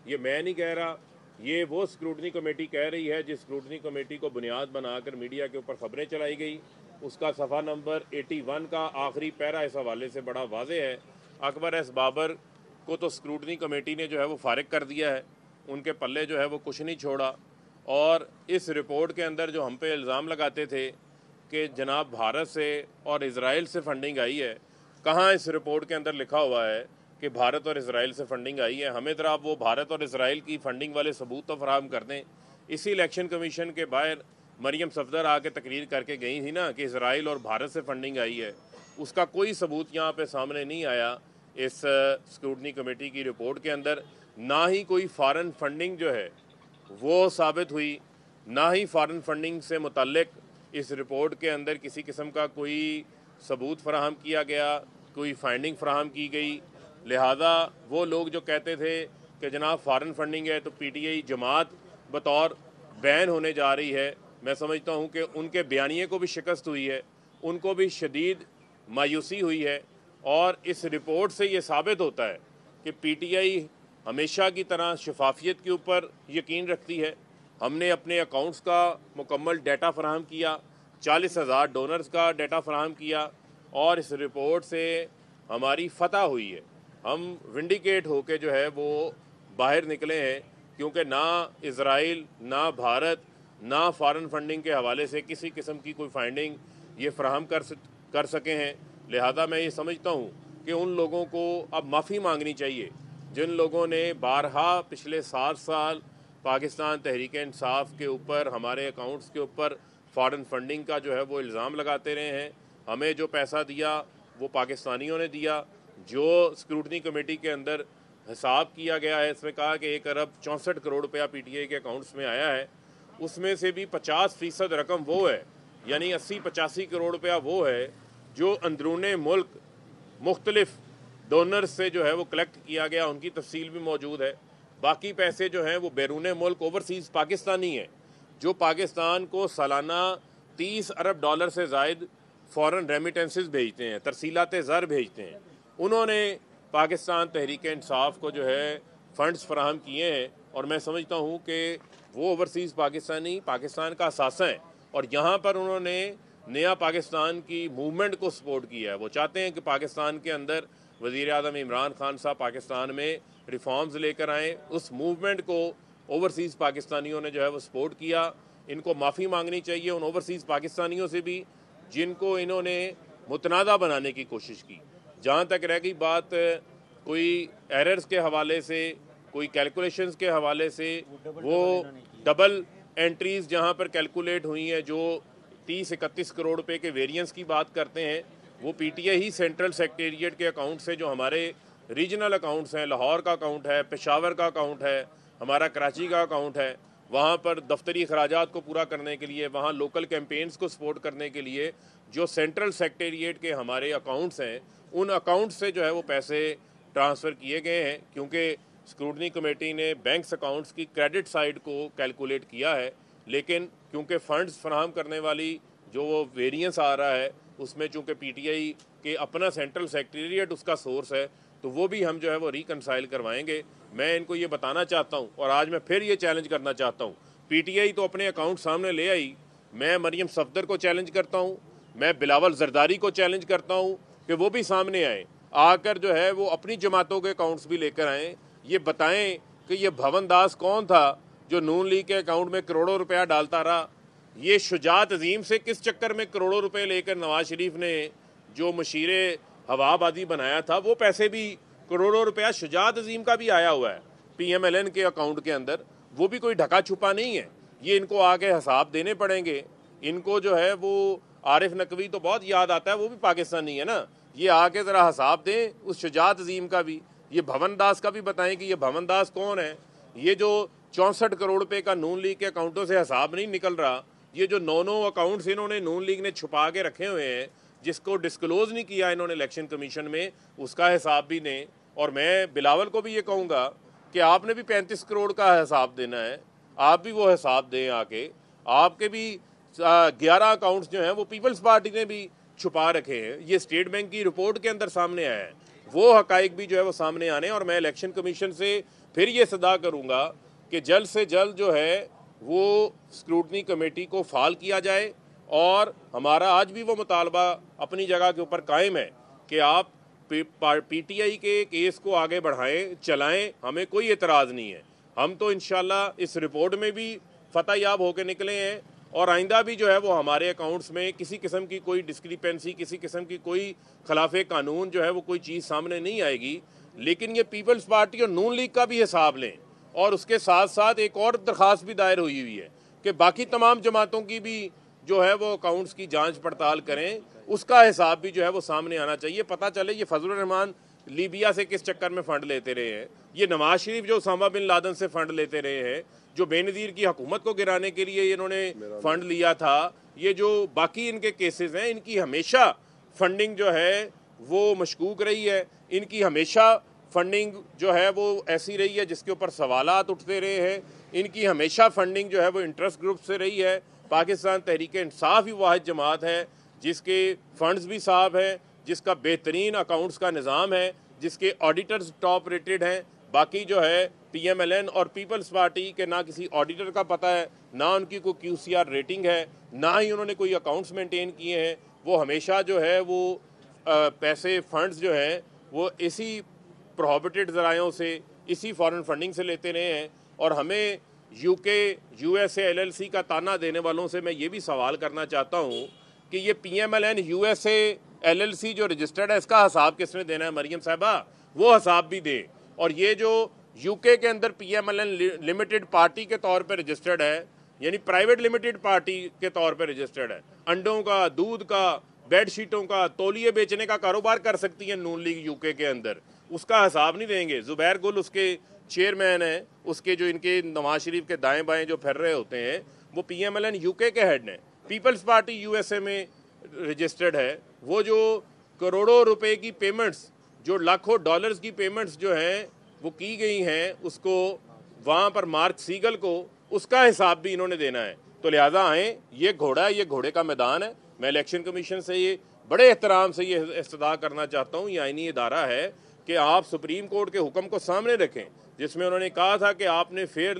ये मैं नहीं कह रहा, ये वो स्क्रूटनी कमेटी कह रही है जिस स्क्रूटनी कमेटी को बुनियाद बनाकर मीडिया के ऊपर खबरें चलाई गई। उसका सफ़ा नंबर 81 का आखिरी पैरा इस हवाले से बड़ा वाज़े है। अकबर एस बाबर को तो स्क्रूटनी कमेटी ने जो है वो फारिग कर दिया है, उनके पल्ले जो है वो कुछ नहीं छोड़ा। और इस रिपोर्ट के अंदर जो हम पे इल्ज़ाम लगाते थे कि जनाब भारत से और इज़राइल से फ़ंडिंग आई है, कहाँ इस रिपोर्ट के अंदर लिखा हुआ है कि भारत और इज़राइल से फ़ंडिंग आई है? हमें ज़रा आप वो भारत और इज़राइल की फ़ंडिंग वाले सबूत तो फराहम कर दें। इसी इलेक्शन कमीशन के बाहर मरियम सफदर आके तकरीर करके गई थी ना कि इज़राइल और भारत से फ़ंडिंग आई है, उसका कोई सबूत यहाँ पे सामने नहीं आया इस स्क्रूटनी कमेटी की रिपोर्ट के अंदर। ना ही कोई फ़ॉरेन फंडिंग जो है वो साबित हुई, ना ही फ़ॉरेन फंडिंग से मुतल्लिक इस रिपोर्ट के अंदर किसी किस्म का कोई सबूत फराहम किया गया, कोई फाइंडिंग फराहम की गई। लिहाजा वो लोग जो कहते थे कि जनाब फ़ॉरेन फंडिंग है तो पीटीआई जमात बतौर बैन होने जा रही है, मैं समझता हूँ कि उनके बयानिए को भी शिकस्त हुई है, उनको भी शदीद मायूसी हुई है। और इस रिपोर्ट से ये साबित होता है कि पीटीआई हमेशा की तरह शफाफियत के ऊपर यकीन रखती है। हमने अपने अकाउंट्स का मुकम्मल डाटा फराहम किया, 40,000 डोनर्स का डाटा फराहम किया और इस रिपोर्ट से हमारी फतह हुई है। हम विंडिकेट होके जो है वो बाहर निकले हैं, क्योंकि ना इज़राइल, ना भारत, ना फ़ॉरेन फंडिंग के हवाले से किसी किस्म की कोई फाइंडिंग ये फराहम कर सके हैं। लिहाजा मैं ये समझता हूँ कि उन लोगों को अब माफ़ी मांगनी चाहिए जिन लोगों ने बारहा पिछले 7 साल पाकिस्तान तहरीक इंसाफ के ऊपर, हमारे अकाउंट्स के ऊपर फ़ॉरेन फंडिंग का जो है वो इल्ज़ाम लगाते रहे हैं। हमें जो पैसा दिया वो पाकिस्तानियों ने दिया। जो स्क्रूटनी कमेटी के अंदर हिसाब किया गया है, इसमें कहा कि 1 अरब 64 करोड़ रुपया पीटीआई के अकाउंट्स में आया है, उसमें से भी 50% रकम वो है, यानी 80-85 करोड़ रुपया वो है जो अंदरूने मुल्क मुख्तलिफ डोनर्स से जो है वो कलेक्ट किया गया, उनकी तफसील भी मौजूद है। बाकी पैसे जो हैं वो बैरून मुल्क ओवरसीज़ पाकिस्तानी हैं, जो पाकिस्तान को सालाना 30 अरब डॉलर से ज़ायद फ़ॉरेन रेमिटेंसेस भेजते हैं, तरसीलात ज़र भेजते हैं। उन्होंने पाकिस्तान तहरीक इंसाफ को जो है फ़ंड्स फराहम किए हैं और मैं समझता हूँ कि वो ओवरसीज़ पाकिस्तानी पाकिस्तान का असासा है और यहाँ पर उन्होंने नया पाकिस्तान की मूवमेंट को सपोर्ट किया है। वो चाहते हैं कि पाकिस्तान के अंदर वज़ीर आज़म इमरान खान साहब पाकिस्तान में रिफॉर्म्स लेकर आएँ। उस मूवमेंट को ओवरसीज़ पाकिस्तानियों ने जो है वो सपोर्ट किया। इनको माफ़ी मांगनी चाहिए उन ओवरसीज़ पाकिस्तानियों से भी जिनको इन्होंने मुतनाज़ा बनाने की कोशिश की। जहाँ तक रह गई बात कोई एरर्स के हवाले से, कोई कैलकुलेशंस के हवाले से, वो डबल एंट्रीज़ जहाँ पर कैलकुलेट हुई हैं, जो 30-31 करोड़ रुपए के वेरिएंस की बात करते हैं, वो पीटीआई ही सेंट्रल सेक्रेटेरिएट के अकाउंट से, जो हमारे रीजनल अकाउंट्स हैं, लाहौर का अकाउंट है, पेशावर का अकाउंट है, हमारा कराची का अकाउंट है, वहाँ पर दफ्तरी खराजात को पूरा करने के लिए, वहाँ लोकल कैंपेन्स को सपोर्ट करने के लिए जो सेंट्रल सेक्रेटेरिएट के हमारे अकाउंट्स हैं, उन अकाउंट से जो है वो पैसे ट्रांसफ़र किए गए हैं। क्योंकि स्क्रूटनी कमेटी ने बैंक्स अकाउंट्स की क्रेडिट साइड को कैलकुलेट किया है, लेकिन क्योंकि फ़ंड्स फराहम करने वाली जो वो वेरिएंस आ रहा है उसमें चूँकि पीटीआई के अपना सेंट्रल सेक्रेटेरिएट उसका सोर्स है, तो वो भी हम जो है वो रिकनसाइल करवाएंगे। मैं इनको ये बताना चाहता हूँ और आज मैं फिर ये चैलेंज करना चाहता हूँ, पीटीआई तो अपने अकाउंट सामने ले आई, मैं मरियम सफदर को चैलेंज करता हूँ, मैं बिलावल जरदारी को चैलेंज करता हूँ कि वो भी सामने आए, आकर जो है वो अपनी जमातों के अकाउंट्स भी लेकर आएँ, ये बताएं कि ये भवन दास कौन था जो नून लीग के अकाउंट में करोड़ों रुपया डालता रहा। ये शुजात अजीम से किस चक्कर में करोड़ों रुपए लेकर नवाज शरीफ ने जो मशीरे हवाबाजी बनाया था, वो पैसे भी करोड़ों रुपया शुजात अजीम का भी आया हुआ है पीएमएलएन के अकाउंट के अंदर, वो भी कोई ढका छुपा नहीं है। ये इनको आगे हिसाब देने पड़ेंगे। इनको जो है वो आरिफ नकवी तो बहुत याद आता है, वो भी पाकिस्तानी है ना, ये आके ज़रा हिसाब दें उस शुजात अजीम का भी, ये भवन दास का भी बताएं कि ये भवन दास कौन है। ये जो 64 करोड़ रुपए का नून लीग के अकाउंटों से हिसाब नहीं निकल रहा, ये जो 9 अकाउंट्स इन्होंने नून लीग ने छुपा के रखे हुए हैं, जिसको डिस्क्लोज नहीं किया इन्होंने इलेक्शन कमीशन में, उसका हिसाब भी दें। और मैं बिलावल को भी ये कहूँगा कि आपने भी 35 करोड़ का हिसाब देना है, आप भी वो हिसाब दें आके। आपके भी 11 अकाउंट्स जो हैं वो पीपल्स पार्टी ने भी छुपा रखे हैं, ये स्टेट बैंक की रिपोर्ट के अंदर सामने आया है। वो हकाइक भी जो है वो सामने आने, और मैं इलेक्शन कमीशन से फिर ये सदा करूँगा कि जल्द से जल्द जो है वो स्क्रूटनी कमेटी को फाल किया जाए। और हमारा आज भी वो मुतालबा अपनी जगह के ऊपर कायम है कि आप पीटीआई के केस को आगे बढ़ाएं, चलाएं, हमें कोई एतराज़ नहीं है। हम तो इंशाल्लाह इस रिपोर्ट में भी फतह याब होकर निकले हैं और आइंदा भी जो है वो हमारे अकाउंट्स में किसी किस्म की कोई डिस्क्रिपेंसी, किसी किस्म की कोई खिलाफे कानून जो है वो कोई चीज़ सामने नहीं आएगी। लेकिन ये पीपल्स पार्टी और नून लीग का भी हिसाब लें और उसके साथ साथ एक और दरख्वास्त भी दायर हुई है कि बाकी तमाम जमातों की भी जो है वो अकाउंट्स की जांच पड़ताल करें, उसका हिसाब भी जो है वो सामने आना चाहिए। पता चले ये फजलुर रहमान लीबिया से किस चक्कर में फ़ंड लेते रहे हैं, ये नवाज शरीफ जो उसामा बिन लादेन से फ़ंड लेते रहे हैं, जो बेनज़ीर की हुकूमत को गिराने के लिए इन्होंने फ़ंड लिया था, ये जो बाकी इनके केसेस हैं, इनकी हमेशा फंडिंग जो है वो मशकूक रही है। इनकी हमेशा फंडिंग जो है वो ऐसी रही है जिसके ऊपर सवालात उठते रहे हैं। इनकी हमेशा फंडिंग जो है वो इंटरेस्ट ग्रुप से रही है। पाकिस्तान तहरीक इंसाफ ही वाहिद जमात है जिसके फंड्स भी साफ हैं, जिसका बेहतरीन अकाउंट्स का निज़ाम है, जिसके ऑडिटर्स टॉप रेटेड हैं। बाकी जो है PMLN और पीपल्स पार्टी के ना किसी ऑडिटर का पता है, ना उनकी कोई QCR रेटिंग है, ना ही उन्होंने कोई अकाउंट्स मेंटेन किए हैं। वो हमेशा जो है वो पैसे फंड्स जो हैं वो इसी प्रोहिबिटेड ज़रायों से, इसी फॉरेन फंडिंग से लेते रहे हैं। और हमें UK USA LLC का ताना देने वालों से मैं ये भी सवाल करना चाहता हूँ कि ये PMLN USA LLC जो रजिस्टर्ड है, इसका हिसाब किसने देना है? मरियम साहिबा वो हिसाब भी दे। और ये जो UK के अंदर PMLN लिमिटेड पार्टी के तौर पर रजिस्टर्ड है, यानी प्राइवेट लिमिटेड पार्टी के तौर पर रजिस्टर्ड है, अंडों का, दूध का, बेडशीटों का, तौलिए बेचने का कारोबार कर सकती है नून लीग UK के अंदर, उसका हिसाब नहीं देंगे। जुबैर गुल उसके चेयरमैन है, उसके जो इनके नवाज शरीफ के दाएं बाएं जो फिर रहे होते हैं वो PMLN UK के हेड हैं। पीपल्स पार्टी USA में रजिस्टर्ड है। वो जो करोड़ों रुपए की पेमेंट्स, जो लाखों डॉलर्स की पेमेंट्स जो हैं वो की गई हैं उसको, वहाँ पर मार्क सीगल को, उसका हिसाब भी इन्होंने देना है। तो लिहाजा आएँ, ये घोड़ा है, ये घोड़े का मैदान है। मैं इलेक्शन कमीशन से ये बड़े एहतराम से ये इस्तदा करना चाहता हूँ, ये आईनी इदारा है कि आप सुप्रीम कोर्ट के हुक्म को सामने रखें जिसमें उन्होंने कहा था कि आपने फेयर